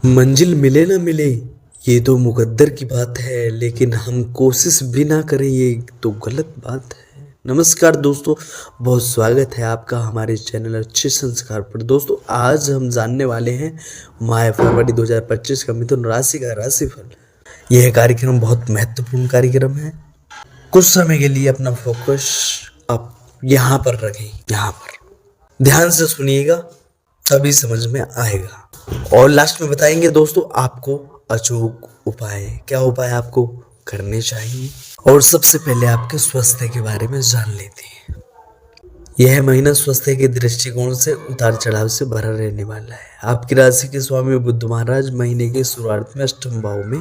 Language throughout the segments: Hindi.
मंजिल मिले ना मिले ये तो मुकद्दर की बात है, लेकिन हम कोशिश भी ना करें ये तो गलत बात है। नमस्कार दोस्तों, बहुत स्वागत है आपका हमारे चैनल अच्छे संस्कार पर। दोस्तों, आज हम जानने वाले हैं माह फरवरी 2025 का मिथुन राशि का राशिफल। यह कार्यक्रम बहुत महत्वपूर्ण कार्यक्रम है। कुछ समय के लिए अपना फोकस आप यहाँ पर रखें, यहाँ पर ध्यान से सुनिएगा, तभी समझ में आएगा। और लास्ट में बताएंगे दोस्तों आपको अचूक उपाय, क्या उपाय आपको करने चाहिए। और सबसे पहले आपके स्वास्थ्य के बारे में जान लेते हैं। यह महीना स्वास्थ्य के दृष्टिकोण से उतार चढ़ाव से भरा रहने वाला है। आपकी राशि के स्वामी बुध महाराज महीने के शुरुआत में अष्टम भाव में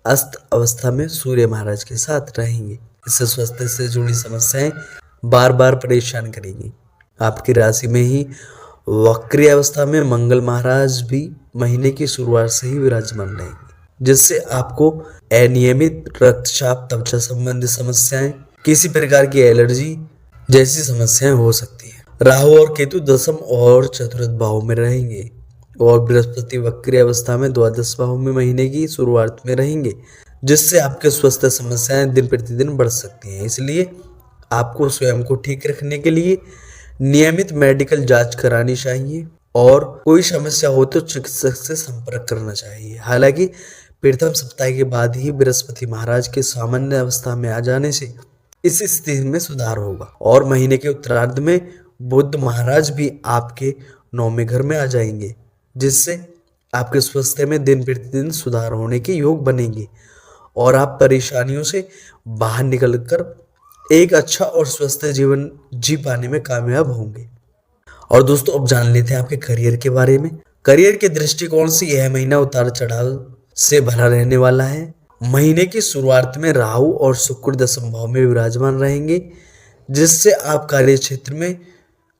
अस्त अवस्था में सूर्य महाराज के साथ रहेंगे। इससे स्वास्थ्य से जुड़ी समस्याएं बार बार परेशान करेंगी। आपकी राशि में ही वक्री अवस्था में मंगल महाराज भी महीने की शुरुआत से ही विराजमान रहेंगे, जिससे आपको अनियमित रक्तचाप, त्वचा संबंधी समस्याएं, किसी प्रकार की एलर्जी जैसी समस्याएं हो सकती हैं। राहु और केतु दसम और चतुर्थ भाव में रहेंगे और बृहस्पति वक्री अवस्था में द्वादश भाव में महीने की शुरुआत में रहेंगे, जिससे आपके स्वास्थ्य समस्याएं दिन प्रतिदिन बढ़ सकती हैं। इसलिए आपको स्वयं को ठीक रखने के लिए नियमित मेडिकल जांच करानी चाहिए और कोई समस्या हो तो चिकित्सक से संपर्क करना चाहिए। हालांकि प्रथम सप्ताह के बाद ही बृहस्पति महाराज के सामान्य अवस्था में आ जाने से इस स्थिति में सुधार होगा और महीने के उत्तरार्ध में बुध महाराज भी आपके 9वें घर में आ जाएंगे, जिससे आपके स्वास्थ्य में दिन प्रतिदिन सुधार होने के योग बनेंगे और आप परेशानियों से बाहर निकलकर एक अच्छा और स्वस्थ जीवन जी पाने में कामयाब होंगे। और दोस्तों, अब जान लेते हैं आपके करियर के बारे में। करियर के दृष्टिकोण से यह महीना उतार चढ़ाव से भरा रहने वाला है। महीने की शुरुआत में राहु और शुक्र दसम भाव में विराजमान रहेंगे, जिससे आप कार्य क्षेत्र में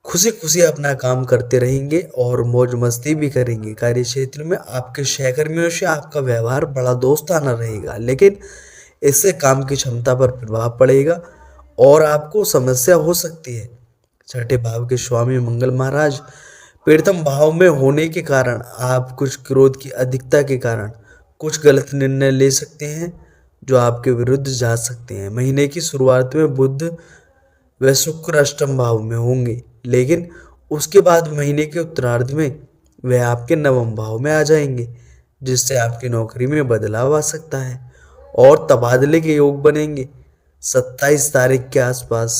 खुशी खुशी अपना काम करते रहेंगे और मौज मस्ती भी करेंगे। कार्य क्षेत्र में आपके सहकर्मियों से आपका व्यवहार बड़ा दोस्ताना रहेगा, लेकिन इससे काम की क्षमता पर प्रभाव पड़ेगा और आपको समस्या हो सकती है। छठे भाव के स्वामी मंगल महाराज प्रथम भाव में होने के कारण आप कुछ क्रोध की अधिकता के कारण कुछ गलत निर्णय ले सकते हैं, जो आपके विरुद्ध जा सकते हैं। महीने की शुरुआत में बुध व शुक्र अष्टम भाव में होंगे, लेकिन उसके बाद महीने के उत्तरार्ध में वह आपके 9वें भाव में आ जाएंगे, जिससे आपकी नौकरी में बदलाव आ सकता है और तबादले के योग बनेंगे। 27 तारीख के आसपास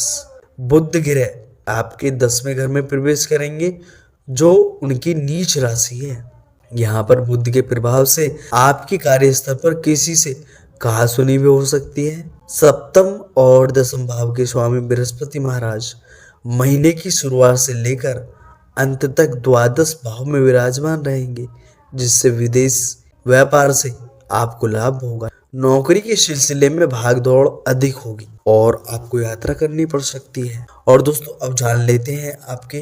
बुध ग्रह आपके 10वें घर में प्रवेश करेंगे, जो उनकी नीच राशि है। यहाँ पर बुध के प्रभाव से आपकी कार्यस्थल पर किसी से कहासुनी भी हो सकती है। सप्तम और दसम भाव के स्वामी बृहस्पति महाराज महीने की शुरुआत से लेकर अंत तक द्वादश भाव में विराजमान रहेंगे, जिससे विदेश व्यापार से आपको लाभ होगा। नौकरी के सिलसिले में भाग दौड़ अधिक होगी और आपको यात्रा करनी पड़ सकती है। और दोस्तों, अब जान लेते हैं आपके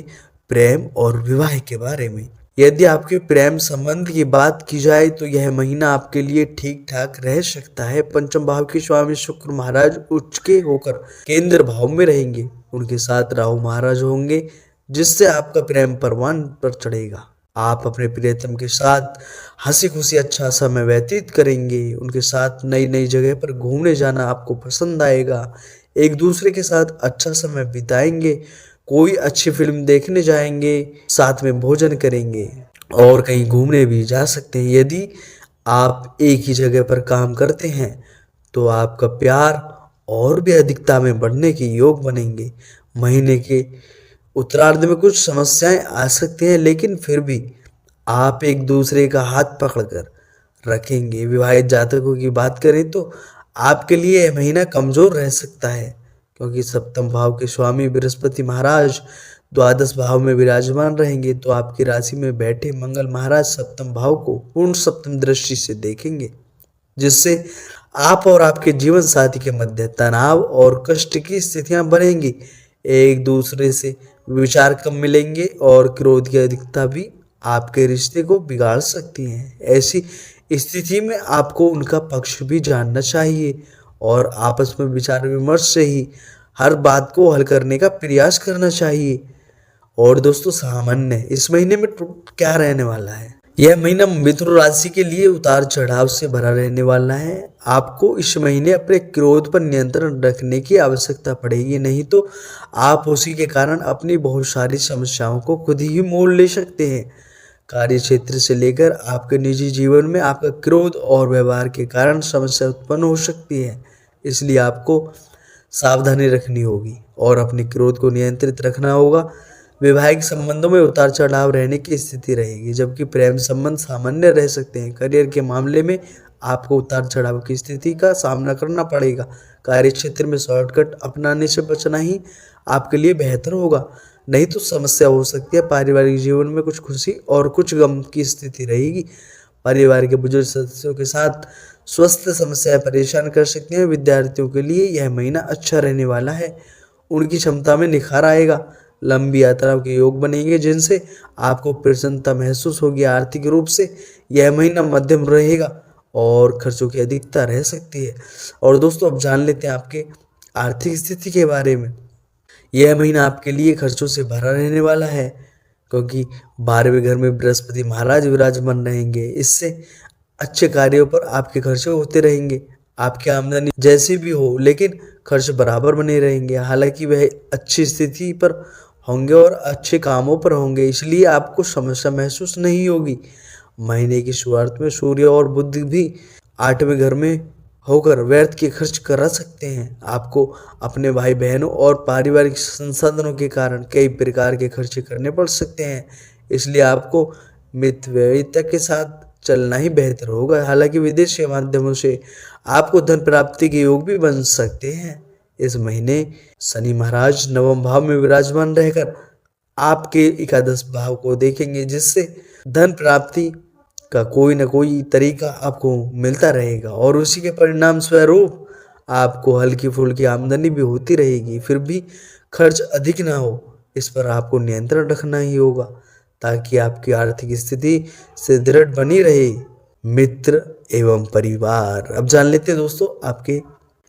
प्रेम और विवाह के बारे में। यदि आपके प्रेम संबंध की बात की जाए तो यह महीना आपके लिए ठीक ठाक रह सकता है। पंचम भाव के स्वामी शुक्र महाराज उच्च के होकर केंद्र भाव में रहेंगे, उनके साथ राहु महाराज होंगे, जिससे आपका प्रेम परवान पर चढ़ेगा। आप अपने प्रियतम के साथ हंसी खुशी अच्छा समय व्यतीत करेंगे। उनके साथ नई नई जगह पर घूमने जाना आपको पसंद आएगा। एक दूसरे के साथ अच्छा समय बिताएंगे, कोई अच्छी फिल्म देखने जाएंगे, साथ में भोजन करेंगे और कहीं घूमने भी जा सकते हैं। यदि आप एक ही जगह पर काम करते हैं तो आपका प्यार और भी अधिकता में बढ़ने के योग बनेंगे। महीने के उत्तरार्ध में कुछ समस्याएं आ सकती हैं, लेकिन फिर भी आप एक दूसरे का हाथ पकड़कर रखेंगे। विवाहित जातकों की बात करें तो आपके लिए यह महीना कमजोर रह सकता है, क्योंकि सप्तम भाव के स्वामी बृहस्पति महाराज द्वादश भाव में विराजमान रहेंगे, तो आपकी राशि में बैठे मंगल महाराज सप्तम भाव को पूर्ण सप्तम दृष्टि से देखेंगे, जिससे आप और आपके जीवन साथी के मध्य तनाव और कष्ट की स्थितियां बनेंगी। एक दूसरे से विचार कम मिलेंगे और क्रोध की अधिकता भी आपके रिश्ते को बिगाड़ सकती है। ऐसी स्थिति में आपको उनका पक्ष भी जानना चाहिए और आपस में विचार विमर्श से ही हर बात को हल करने का प्रयास करना चाहिए। और दोस्तों, सामान्य इस महीने में क्या रहने वाला है, यह महीना मिथुन राशि के लिए उतार चढ़ाव से भरा रहने वाला है। आपको इस महीने अपने क्रोध पर नियंत्रण रखने की आवश्यकता पड़ेगी, नहीं तो आप उसी के कारण अपनी बहुत सारी समस्याओं को खुद ही मोल ले सकते हैं। कार्य क्षेत्र से लेकर आपके निजी जीवन में आपका क्रोध और व्यवहार के कारण समस्या उत्पन्न हो सकती है, इसलिए आपको सावधानी रखनी होगी और अपने क्रोध को नियंत्रित रखना होगा। वैवाहिक संबंधों में उतार चढ़ाव रहने की स्थिति रहेगी, जबकि प्रेम संबंध सामान्य रह सकते हैं। करियर के मामले में आपको उतार चढ़ाव की स्थिति का सामना करना पड़ेगा। कार्य क्षेत्र में शॉर्टकट अपनाने से बचना ही आपके लिए बेहतर होगा, नहीं तो समस्या हो सकती है। पारिवारिक जीवन में कुछ खुशी और कुछ गम की स्थिति रहेगी। परिवार के बुजुर्ग सदस्यों के साथ स्वास्थ्य समस्याएं परेशान कर सकती हैं। विद्यार्थियों के लिए यह महीना अच्छा रहने वाला है, उनकी क्षमता में निखार आएगा। लंबी यात्राओं के योग बनेंगे, जिनसे आपको प्रसन्नता महसूस होगी। आर्थिक रूप से यह महीना मध्यम रहेगा और खर्चों की अधिकता रह सकती है। और दोस्तों, अब जान लेते हैं आपके आर्थिक स्थिति के बारे में। यह महीना आपके लिए खर्चों से भरा रहने वाला है, क्योंकि 12वें घर में बृहस्पति महाराज विराजमान रहेंगे। इससे अच्छे कार्यों पर आपके खर्चे होते रहेंगे। आपकी आमदनी जैसी भी हो, लेकिन खर्च बराबर बने रहेंगे। हालांकि वह अच्छी स्थिति पर होंगे और अच्छे कामों पर होंगे, इसलिए आपको समस्या महसूस नहीं होगी। महीने की शुरुआत में सूर्य और बुध भी 8वें घर में होकर व्यर्थ के खर्च करा सकते हैं। आपको अपने भाई बहनों और पारिवारिक संसाधनों के कारण कई प्रकार के खर्चे करने पड़ सकते हैं, इसलिए आपको मितव्ययिता के साथ चलना ही बेहतर होगा। हालांकि विदेशी माध्यमों से आपको धन प्राप्ति के योग भी बन सकते हैं। इस महीने शनि महाराज नवम भाव में विराजमान रहकर आपके एकादश भाव को देखेंगे, जिससे धन प्राप्ति का कोई न कोई तरीका आपको मिलता रहेगा और उसी के परिणाम स्वरूप आपको हल्की फुल्की आमदनी भी होती रहेगी। फिर भी खर्च अधिक ना हो, इस पर आपको नियंत्रण रखना ही होगा, ताकि आपकी आर्थिक स्थिति से दृढ़ बनी रहे। मित्र एवं परिवार, अब जान लेते हैं दोस्तों, आपके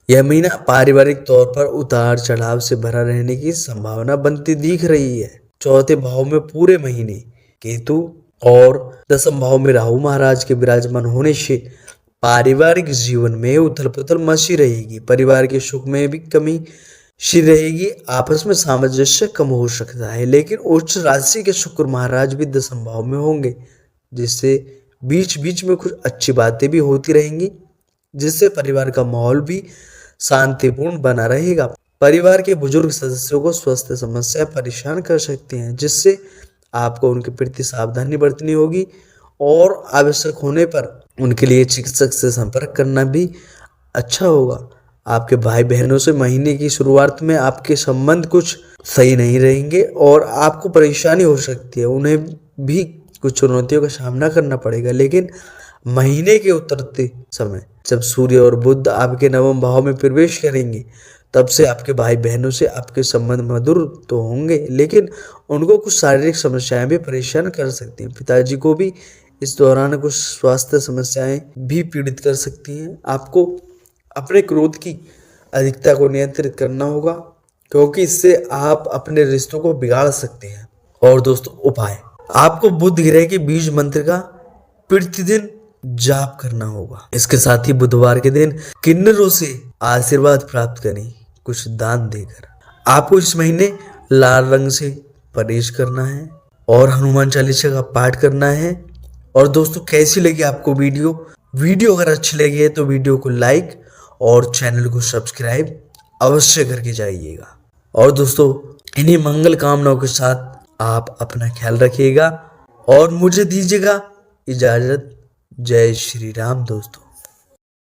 यह महीना पारिवारिक तौर पर उतार चढ़ाव से भरा रहने की संभावना बनती दिख रही है। चौथे भाव में पूरे महीने केतु और दसम भाव में राहु महाराज के विराजमान होने से पारिवारिक जीवन में उथल पुथल मची रहेगी। परिवार के सुख में भी कमी सी रहेगी। आपस में सामंजस्य कम हो सकता है, लेकिन उच्च राशि के शुक्र महाराज भी दसम भाव में होंगे, जिससे बीच बीच में कुछ अच्छी बातें भी होती रहेंगी, जिससे परिवार का माहौल भी शांतिपूर्ण बना रहेगा। परिवार के बुजुर्ग सदस्यों को स्वास्थ्य समस्या परेशान कर सकती हैं, जिससे आपको उनके प्रति सावधानी बरतनी होगी और आवश्यक होने पर उनके लिए चिकित्सक से संपर्क करना भी अच्छा होगा। आपके भाई बहनों से महीने की शुरुआत में आपके संबंध कुछ सही नहीं रहेंगे और आपको परेशानी हो सकती है। उन्हें भी कुछ चुनौतियों का सामना करना पड़ेगा, लेकिन महीने के उतरते समय जब सूर्य और बुध आपके नवम भाव में प्रवेश करेंगे, तब से आपके भाई बहनों से आपके संबंध मधुर तो होंगे, लेकिन उनको कुछ शारीरिक समस्याएं भी परेशान कर सकती हैं। पिताजी को भी इस दौरान कुछ स्वास्थ्य समस्याएं भी पीड़ित कर सकती हैं। आपको अपने क्रोध की अधिकता को नियंत्रित करना होगा, क्योंकि इससे आप अपने रिश्तों को बिगाड़ सकते हैं। और दोस्तों, उपाय, आपको बुध ग्रह के बीज मंत्र का प्रतिदिन जाप करना होगा। इसके साथ ही बुधवार के दिन किन्नरों से आशीर्वाद प्राप्त करें, कुछ दान देकर। आपको इस महीने लाल रंग से परहेज करना है और हनुमान चालीसा का पाठ करना है। और दोस्तों, कैसी लगी आपको वीडियो अगर अच्छी लगी है तो वीडियो को लाइक और चैनल को सब्सक्राइब अवश्य करके जाइएगा। और दोस्तों, इन्हीं मंगल कामनाओं के साथ आप अपना ख्याल रखिएगा और मुझे दीजिएगा इजाजत। जय श्री राम दोस्तों।